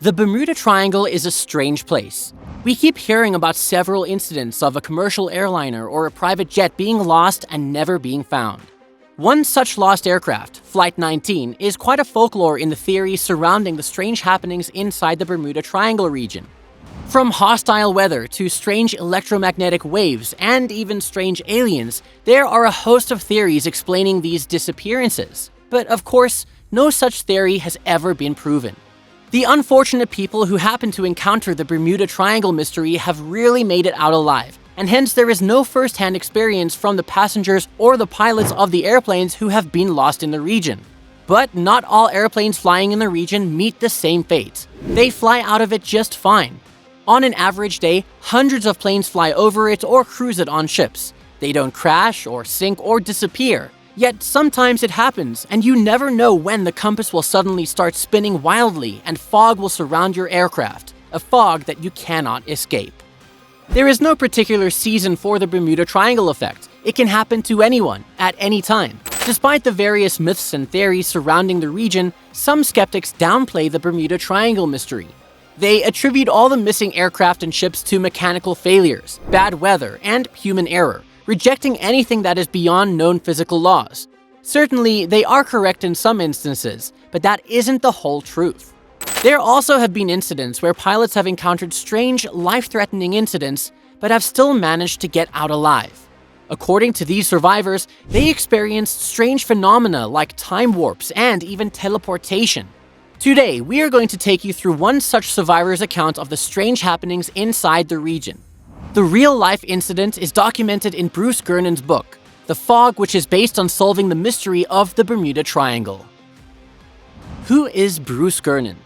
The Bermuda Triangle is a strange place. We keep hearing about several incidents of a commercial airliner or a private jet being lost and never being found. One such lost aircraft, Flight 19, is quite a folklore in the theories surrounding the strange happenings inside the Bermuda Triangle region. From hostile weather to strange electromagnetic waves and even strange aliens, there are a host of theories explaining these disappearances. But of course, no such theory has ever been proven. The unfortunate people who happen to encounter the Bermuda Triangle mystery have rarely made it out alive, and hence there is no first-hand experience from the passengers or the pilots of the airplanes who have been lost in the region. But not all airplanes flying in the region meet the same fate. They fly out of it just fine. On an average day, hundreds of planes fly over it or cruise it on ships. They don't crash or sink or disappear. Yet sometimes it happens, and you never know when the compass will suddenly start spinning wildly and fog will surround your aircraft, a fog that you cannot escape. There is no particular season for the Bermuda Triangle effect. It can happen to anyone, at any time. Despite the various myths and theories surrounding the region, some skeptics downplay the Bermuda Triangle mystery. They attribute all the missing aircraft and ships to mechanical failures, bad weather, and human error, rejecting anything that is beyond known physical laws. Certainly, they are correct in some instances, but that isn't the whole truth. There also have been incidents where pilots have encountered strange, life-threatening incidents, but have still managed to get out alive. According to these survivors, they experienced strange phenomena like time warps and even teleportation. Today, we are going to take you through one such survivor's account of the strange happenings inside the region. The real-life incident is documented in Bruce Gurn's book, The Fog, which is based on solving the mystery of the Bermuda Triangle. Who is Bruce Gurn?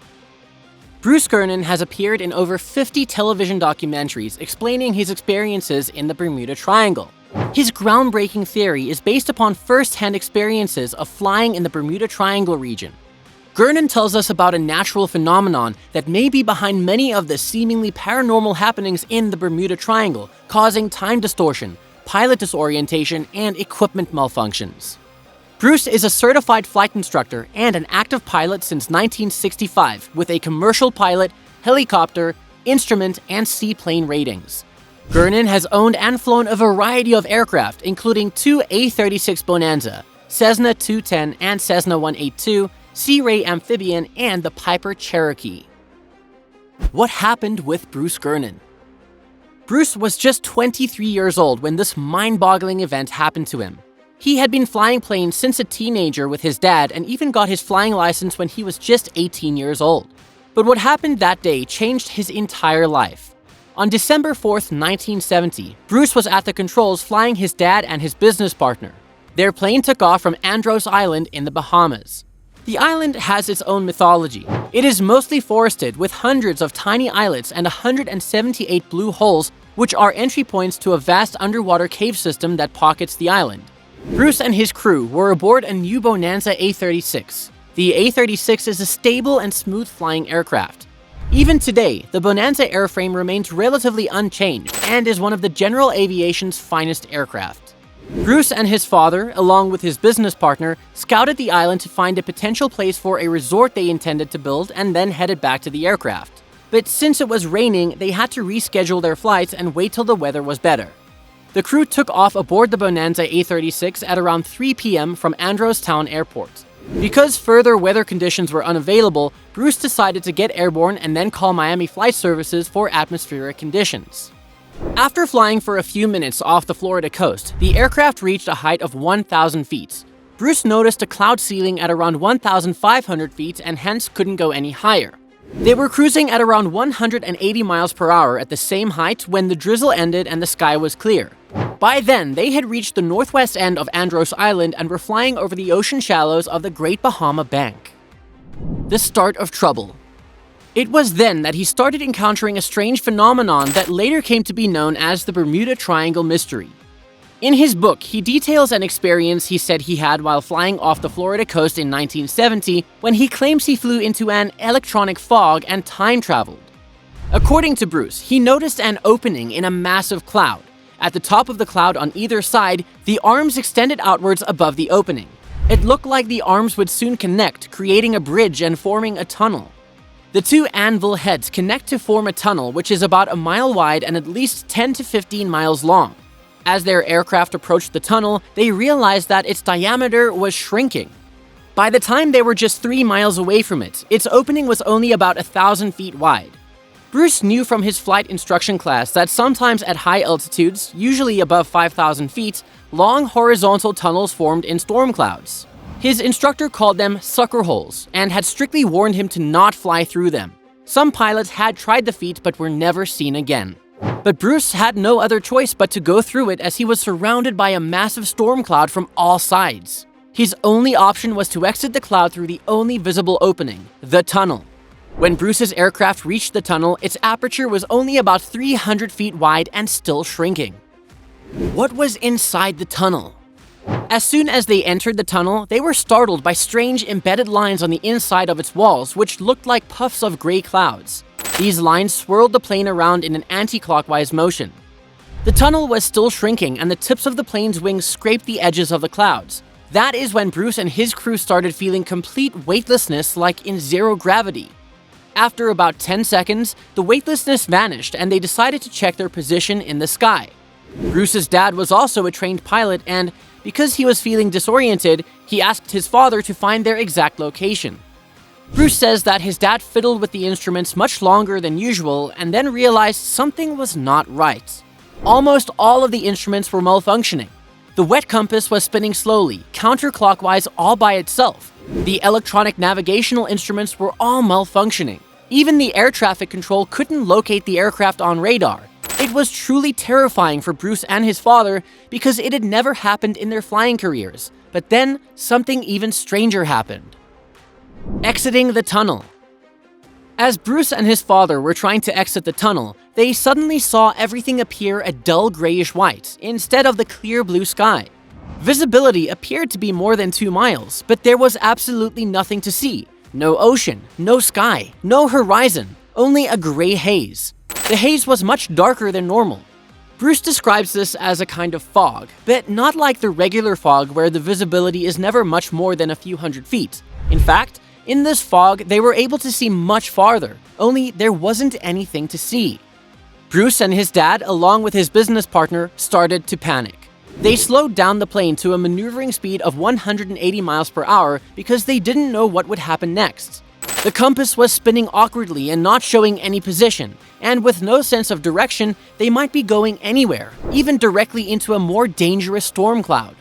Bruce Gurn has appeared in over 50 television documentaries explaining his experiences in the Bermuda Triangle. His groundbreaking theory is based upon first-hand experiences of flying in the Bermuda Triangle region. Gurn tells us about a natural phenomenon that may be behind many of the seemingly paranormal happenings in the Bermuda Triangle, causing time distortion, pilot disorientation, and equipment malfunctions. Bruce is a certified flight instructor and an active pilot since 1965 with a commercial pilot, helicopter, instrument, and seaplane ratings. Gurn has owned and flown a variety of aircraft, including two A-36 Bonanza, Cessna 210 and Cessna 182, Sea Ray Amphibian, and the Piper Cherokee. What happened with Bruce Gurn? Bruce was just 23 years old when this mind-boggling event happened to him. He had been flying planes since a teenager with his dad and even got his flying license when he was just 18 years old. But what happened that day changed his entire life. On December 4th, 1970, Bruce was at the controls flying his dad and his business partner. Their plane took off from Andros Island in the Bahamas. The island has its own mythology. It is mostly forested with hundreds of tiny islets and 178 blue holes, which are entry points to a vast underwater cave system that pockets the island. Bruce and his crew were aboard a new Bonanza A-36. The A-36 is a stable and smooth-flying aircraft. Even today, the Bonanza airframe remains relatively unchanged and is one of the general aviation's finest aircraft. Bruce and his father, along with his business partner, scouted the island to find a potential place for a resort they intended to build and then headed back to the aircraft. But since it was raining, they had to reschedule their flights and wait till the weather was better. The crew took off aboard the Bonanza A-36 at around 3 p.m. from Andros Town Airport. Because further weather conditions were unavailable, Bruce decided to get airborne and then call Miami Flight Services for atmospheric conditions. After flying for a few minutes off the Florida coast, the aircraft reached a height of 1,000 feet. Bruce noticed a cloud ceiling at around 1,500 feet and hence couldn't go any higher. They were cruising at around 180 miles per hour at the same height when the drizzle ended and the sky was clear. By then, they had reached the northwest end of Andros Island and were flying over the ocean shallows of the Great Bahama Bank. The start of trouble. It was then that he started encountering a strange phenomenon that later came to be known as the Bermuda Triangle mystery. In his book, he details an experience he said he had while flying off the Florida coast in 1970 when he claims he flew into an electronic fog and time traveled. According to Bruce, he noticed an opening in a massive cloud. At the top of the cloud on either side, the arms extended outwards above the opening. It looked like the arms would soon connect, creating a bridge and forming a tunnel. The two anvil heads connect to form a tunnel which is about a mile wide and at least 10 to 15 miles long. As their aircraft approached the tunnel, they realized that its diameter was shrinking. By the time they were just 3 miles away from it, its opening was only about 1,000 feet wide. Bruce knew from his flight instruction class that sometimes at high altitudes, usually above 5,000 feet, long horizontal tunnels formed in storm clouds. His instructor called them sucker holes and had strictly warned him to not fly through them. Some pilots had tried the feat but were never seen again. But Bruce had no other choice but to go through it as he was surrounded by a massive storm cloud from all sides. His only option was to exit the cloud through the only visible opening, the tunnel. When Bruce's aircraft reached the tunnel, its aperture was only about 300 feet wide and still shrinking. What was inside the tunnel? As soon as they entered the tunnel, they were startled by strange embedded lines on the inside of its walls, which looked like puffs of gray clouds. These lines swirled the plane around in an anti-clockwise motion. The tunnel was still shrinking, and the tips of the plane's wings scraped the edges of the clouds. That is when Bruce and his crew started feeling complete weightlessness, like in zero gravity. After about 10 seconds, the weightlessness vanished, and they decided to check their position in the sky. Bruce's dad was also a trained pilot, and because he was feeling disoriented, he asked his father to find their exact location. Bruce says that his dad fiddled with the instruments much longer than usual and then realized something was not right. Almost all of the instruments were malfunctioning. The wet compass was spinning slowly, counterclockwise all by itself. The electronic navigational instruments were all malfunctioning. Even the air traffic control couldn't locate the aircraft on radar. It was truly terrifying for Bruce and his father because it had never happened in their flying careers. But then, something even stranger happened. Exiting the tunnel. As Bruce and his father were trying to exit the tunnel, they suddenly saw everything appear a dull grayish white instead of the clear blue sky. Visibility appeared to be more than 2 miles, but there was absolutely nothing to see. No ocean, no sky, no horizon, only a gray haze. The haze was much darker than normal. Bruce describes this as a kind of fog, but not like the regular fog where the visibility is never much more than a few hundred feet. In fact, in this fog, they were able to see much farther, only there wasn't anything to see. Bruce and his dad, along with his business partner, started to panic. They slowed down the plane to a maneuvering speed of 180 miles per hour because they didn't know what would happen next. The compass was spinning awkwardly and not showing any position, and with no sense of direction, they might be going anywhere, even directly into a more dangerous storm cloud.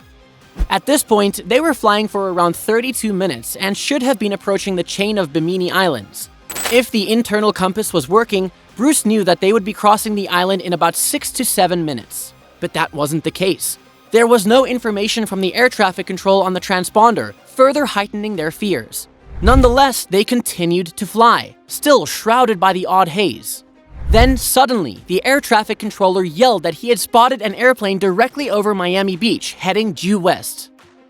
At this point, they were flying for around 32 minutes and should have been approaching the chain of Bimini Islands. If the internal compass was working, Bruce knew that they would be crossing the island in about 6 to 7 minutes. But that wasn't the case. There was no information from the air traffic control on the transponder, further heightening their fears. Nonetheless, they continued to fly, still shrouded by the odd haze. Then, suddenly, the air traffic controller yelled that he had spotted an airplane directly over Miami Beach, heading due west.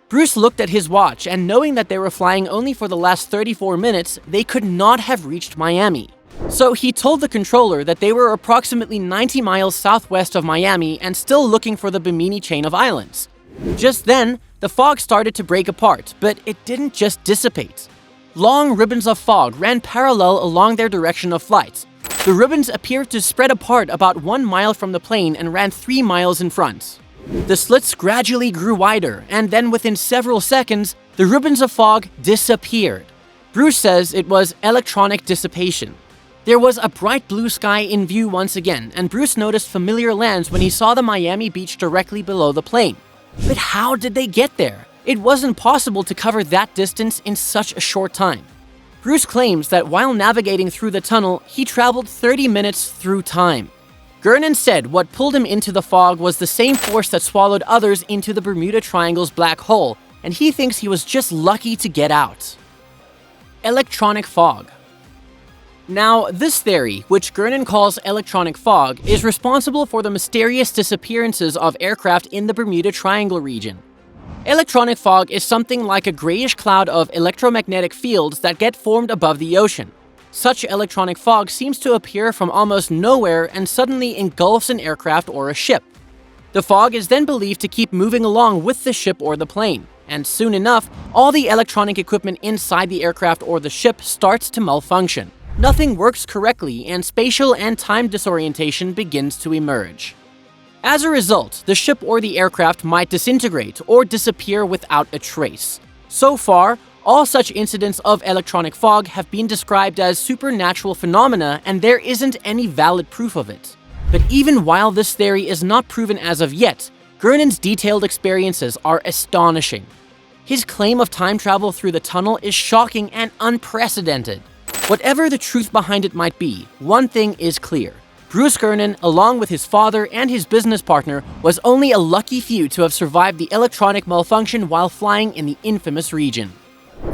Bruce looked at his watch, and knowing that they were flying only for the last 34 minutes, they could not have reached Miami. So he told the controller that they were approximately 90 miles southwest of Miami and still looking for the Bimini chain of islands. Just then, the fog started to break apart, but it didn't just dissipate. Long ribbons of fog ran parallel along their direction of flight. The ribbons appeared to spread apart about 1 mile from the plane and ran 3 miles in front. The slits gradually grew wider, and then within several seconds, the ribbons of fog disappeared. Bruce says it was electronic dissipation. There was a bright blue sky in view once again, and Bruce noticed familiar lands when he saw the Miami Beach directly below the plane. But how did they get there? It wasn't possible to cover that distance in such a short time. Bruce claims that while navigating through the tunnel, he traveled 30 minutes through time. Gurn said what pulled him into the fog was the same force that swallowed others into the Bermuda Triangle's black hole, and he thinks he was just lucky to get out. Electronic fog. Now, this theory, which Gurn calls electronic fog, is responsible for the mysterious disappearances of aircraft in the Bermuda Triangle region. Electronic fog is something like a grayish cloud of electromagnetic fields that get formed above the ocean. Such electronic fog seems to appear from almost nowhere and suddenly engulfs an aircraft or a ship. The fog is then believed to keep moving along with the ship or the plane, and soon enough, all the electronic equipment inside the aircraft or the ship starts to malfunction. Nothing works correctly, and spatial and time disorientation begins to emerge. As a result, the ship or the aircraft might disintegrate or disappear without a trace. So far, all such incidents of electronic fog have been described as supernatural phenomena, and there isn't any valid proof of it. But even while this theory is not proven as of yet, Gurnan's detailed experiences are astonishing. His claim of time travel through the tunnel is shocking and unprecedented. Whatever the truth behind it might be, one thing is clear. Bruce Gurn, along with his father and his business partner, was only a lucky few to have survived the electronic malfunction while flying in the infamous region.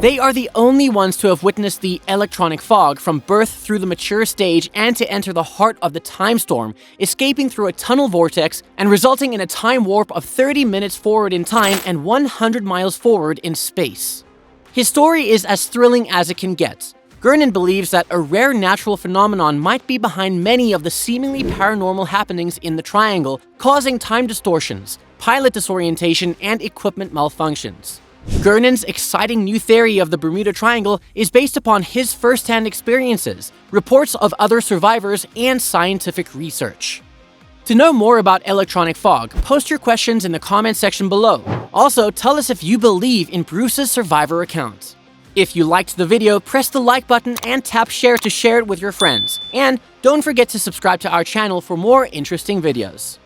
They are the only ones to have witnessed the electronic fog from birth through the mature stage and to enter the heart of the time storm, escaping through a tunnel vortex and resulting in a time warp of 30 minutes forward in time and 100 miles forward in space. His story is as thrilling as it can get. Gurn believes that a rare natural phenomenon might be behind many of the seemingly paranormal happenings in the Triangle, causing time distortions, pilot disorientation, and equipment malfunctions. Gurnan's exciting new theory of the Bermuda Triangle is based upon his first-hand experiences, reports of other survivors, and scientific research. To know more about electronic fog, post your questions in the comment section below. Also, tell us if you believe in Bruce's survivor account. If you liked the video, press the like button and tap share to share it with your friends. And don't forget to subscribe to our channel for more interesting videos.